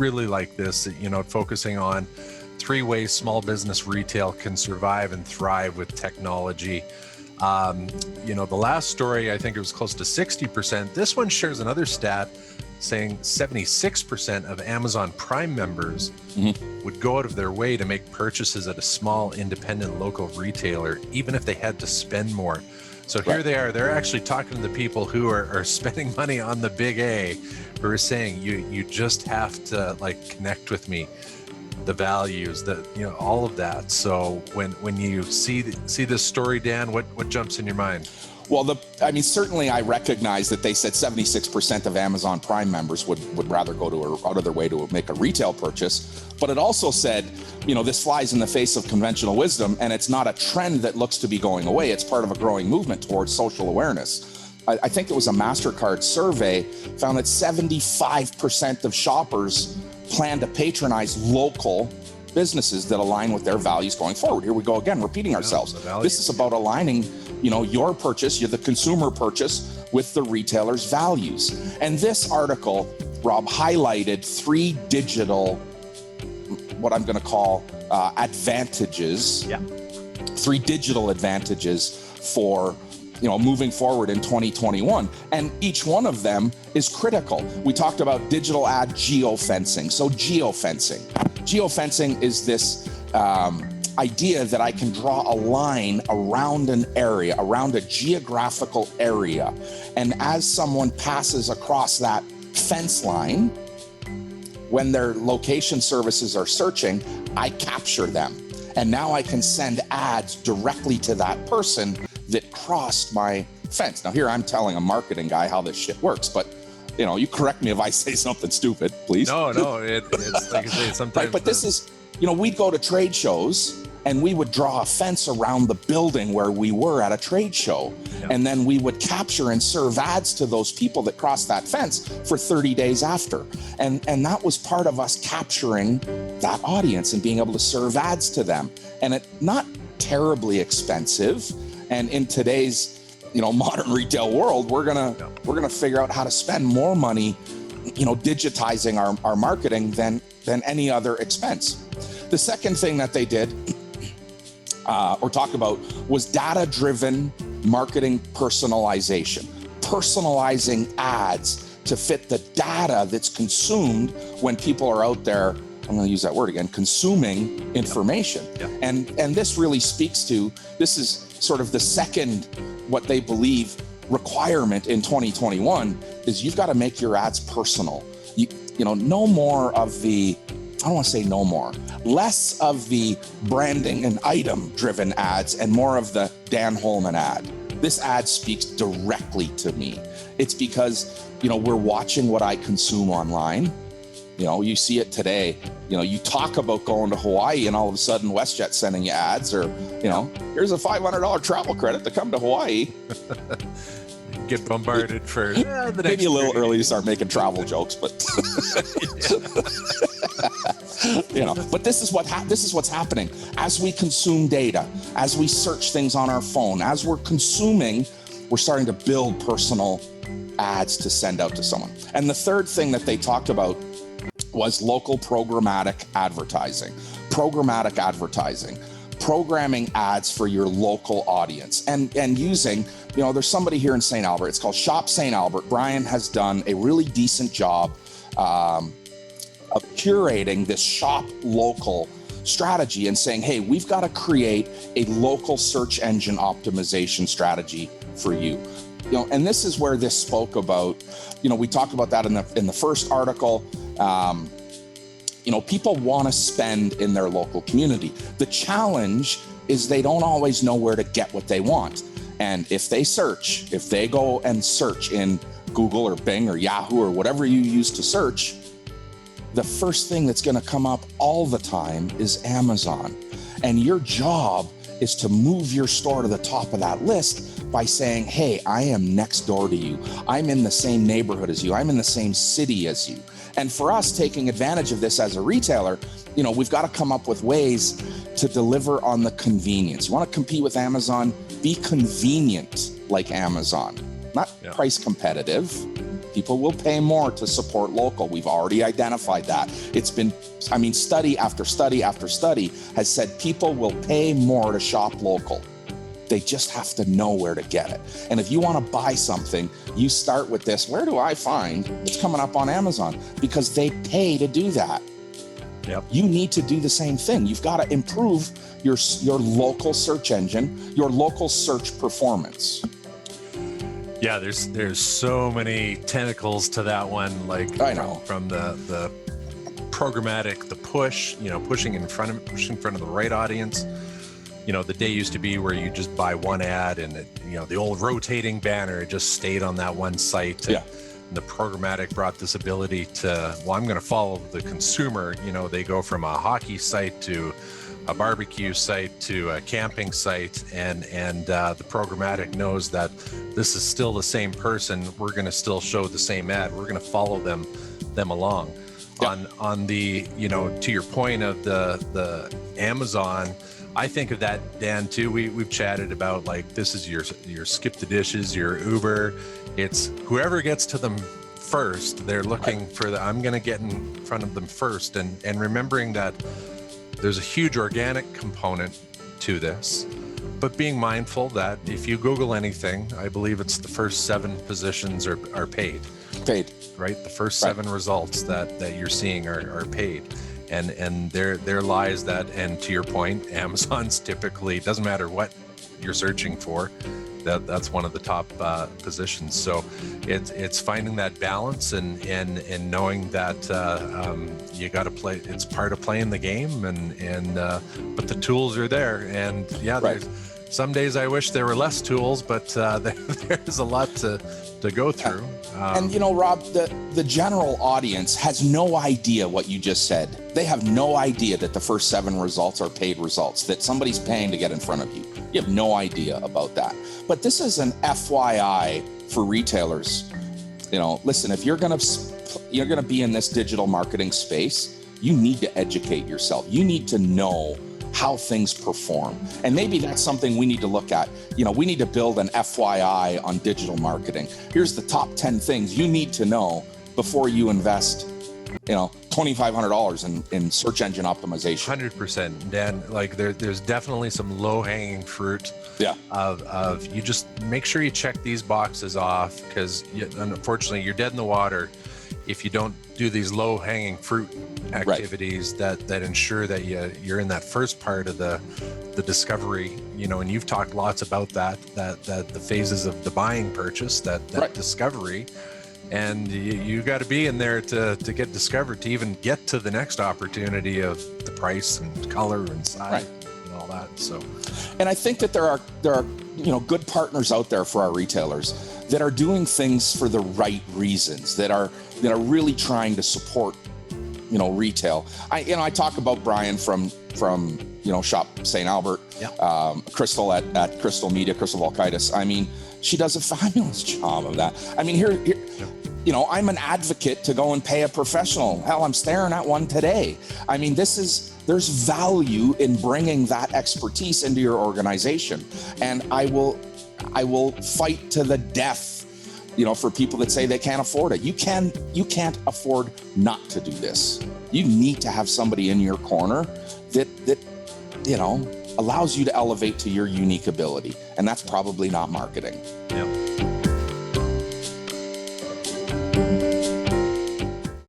really like this, focusing on 3 ways small business retail can survive and thrive with technology. The last story, I think it was close to 60%. This one shares another stat saying 76% of Amazon Prime members would go out of their way to make purchases at a small independent local retailer, even if they had to spend more. So here they are, they're actually talking to the people who are spending money on the big A, who are saying, you just have to connect with me, the values, all of that. So when you see this story, Dan, what jumps in your mind? Well, certainly I recognize that they said 76% of Amazon Prime members would rather go out of their way to make a retail purchase. But it also said, this flies in the face of conventional wisdom, and it's not a trend that looks to be going away. It's part of a growing movement towards social awareness. I think it was a MasterCard survey found that 75% of shoppers plan to patronize local businesses that align with their values going forward. Here we go again, repeating ourselves. This is about aligning your purchase, the consumer purchase, with the retailer's values. And this article, Rob, highlighted 3 digital, what I'm going to call advantages. 3 digital advantages for moving forward in 2021. And each one of them is critical. We talked about digital ad geofencing. So geofencing is this idea that I can draw a line around an area, around a geographical area. And as someone passes across that fence line, when their location services are searching, I capture them. And now I can send ads directly to that person that crossed my fence. Now here I'm telling a marketing guy how this shit works, but you correct me if I say something stupid, please. No, it's like I say, sometimes. Right, but this is, we'd go to trade shows and we would draw a fence around the building where we were at a trade show. And then we would capture and serve ads to those people that crossed that fence for 30 days after. And that was part of us capturing that audience and being able to serve ads to them. And it not terribly expensive. And in today's, modern retail world, we're gonna figure out how to spend more money, digitizing our marketing than any other expense. The second thing that they did or talked about was data-driven marketing personalization, personalizing ads to fit the data that's consumed when people are out there. I'm going to use that word again, consuming information. And this really speaks to, this is sort of the second, what they believe, requirement in 2021 is you've got to make your ads personal. No more of the, I don't want to say no more, less of the branding and item driven ads and more of the Dan Holman ad. This ad speaks directly to me. It's because, we're watching what I consume online. You see it today. You talk about going to Hawaii and all of a sudden WestJet's sending you ads or, here's a $500 travel credit to come to Hawaii. Get bombarded for the next maybe a little early to start making travel jokes, but but this is what's happening as we consume data, as we search things on our phone, as we're consuming, we're starting to build personal ads to send out to someone. And the third thing that they talked about was local programmatic advertising. Programming ads for your local audience and using, there's somebody here in St. Albert. It's called Shop St. Albert. Brian has done a really decent job of curating this shop local strategy and saying, hey, we've got to create a local search engine optimization strategy for you. And this is where this spoke about, we talked about that in the first article. People want to spend in their local community. The challenge is they don't always know where to get what they want. And if they go and search in Google or Bing or Yahoo or whatever you use to search, the first thing that's going to come up all the time is Amazon. And your job is to move your store to the top of that list by saying, hey, I am next door to you. I'm in the same neighborhood as you. I'm in the same city as you. And for us, taking advantage of this as a retailer, we've got to come up with ways to deliver on the convenience. You want to compete with Amazon? Be convenient like Amazon, not price competitive, People will pay more to support local. We've already identified that. It's been, study after study after study has said people will pay more to shop local. They just have to know where to get it. And if you want to buy something, you start with this. Where do I find? It's coming up on Amazon because they pay to do that. Yep. You need to do the same thing. You've got to improve your local search engine, your local search performance. Yeah, there's so many tentacles to that one. Like I know. From the programmatic, the push, pushing in front of the right audience. The day used to be where you just buy one ad and the old rotating banner, it just stayed on that one site. Yeah. And the programmatic brought this ability to, I'm going to follow the consumer. They go from a hockey site to a barbecue site to a camping site, and the programmatic knows that this is still the same person. We're going to still show the same ad. We're going to follow them along. Yeah. On the, to your point of the Amazon, I think of that, Dan, too. We've chatted about, like, this is your skip the dishes, your Uber. It's whoever gets to them first. They're looking for I'm going to get in front of them first, and remembering that there's a huge organic component to this, but being mindful that if you Google anything, I believe it's the first 7 positions are paid. Paid. Right? The first 7 results that you're seeing are paid. And there lies that, and to your point, Amazon's typically, doesn't matter what you're searching for, that's one of the top positions. So it's finding that balance and knowing that you got to play. It's part of playing the game, and but the tools are there. And right. Some days I wish there were less tools, but there's a lot to go through. And Rob, the general audience has no idea what you just said. They have no idea that the first 7 results are paid results, that somebody's paying to get in front of you. You have no idea about that. But this is an FYI for retailers. Listen, if you're gonna be in this digital marketing space, you need to educate yourself. You need to know how things perform. And maybe that's something we need to look at. We need to build an FYI on digital marketing. Here's the top 10 things you need to know before you invest, $2,500 in search engine optimization. 100%, Dan. Like there's definitely some low-hanging fruit. Yeah. Of you just make sure you check these boxes off, because unfortunately you're dead in the water if you don't do these low-hanging fruit activities. Right. that ensure that you're in that first part of the discovery, and you've talked lots about that the phases of the buying purchase, that right. Discovery, and you got to be in there to get discovered, to even get to the next opportunity of the price and color and size. Right. And all that. So, and I think that there are good partners out there for our retailers that are doing things for the right reasons, that are really trying to support retail. I talk about Brian from Shop St. Albert, yeah. Crystal at Crystal Media, Crystal Volkaitis. She does a fabulous job of that. Here, yeah. I'm an advocate to go and pay a professional. Hell, I'm staring at one today. There's value in bringing that expertise into your organization, and I will fight to the death, for people that say they can't afford it. You can't afford not to do this. You need to have somebody in your corner that allows you to elevate to your unique ability, and that's probably not marketing. Yep.